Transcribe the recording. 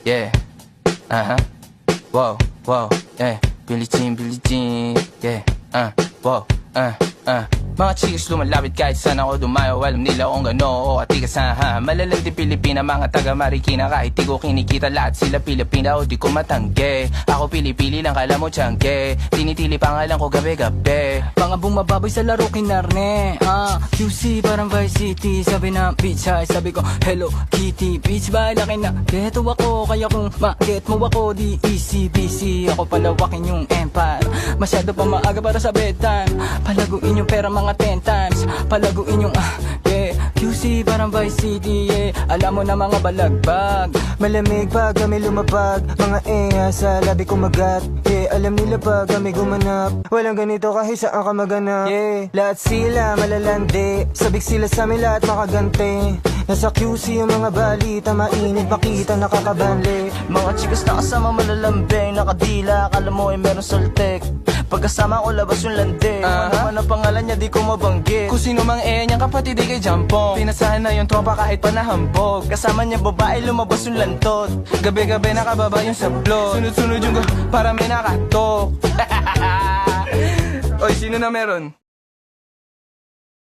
yeah. Wow, wow, yeah. Billie Jean, yeah. Wow, Mga chicks lumalapit kahit saan ako dumayo. Alam nila kung gano o atigasahan. Malalang di Pilipina, mga taga Marikina. Kahit di ko kinikita lahat sila Pilipina o di ko matangge. Ako pili-pili lang kala mo tiyangge. Tinitili pangalan ko gabi-gabi. Mga bumababoy sa laro kinarne. QC parang Vice City. Sabi na bitch ay sabi ko Hello Kitty. Bitch ba laki na geto ako. Kaya kung ma-get mo ako di easy busy. Ako palawakin yung empire. Masyado pa maaga para sa bedtime. Palaguin yung pera mga 10 times. Palaguin yung yeah. QC parang Vice City, yeah. Alam mo na mga balagbag. Malamig pag kami lumapag. Mga sa labi kumagat. Yeah, alam nila pag kami gumanap. Walang ganito kahit saan ka maganap. Yeah, lahat sila malalandi. Sabik sila sa amin lahat makaganti. Nasa QC yung mga balita. Mainit makita nakakabanli. Mga chikas na kasama malalambing. Nakadila, akala mo ay meron saltek. Pagkasama ko labas yung lande. Ano man ang pangalan niya di ko mabanggit. Kung sino mang niyang kapatid di kay Jampong. Pinasahan na yung tropa kahit pa nahambog. Kasama niya babae lumabas yung lantot. Gabi-gabi nakababa yung sablot. Sunod-sunod yung para may nakatok. Oy, sino na meron?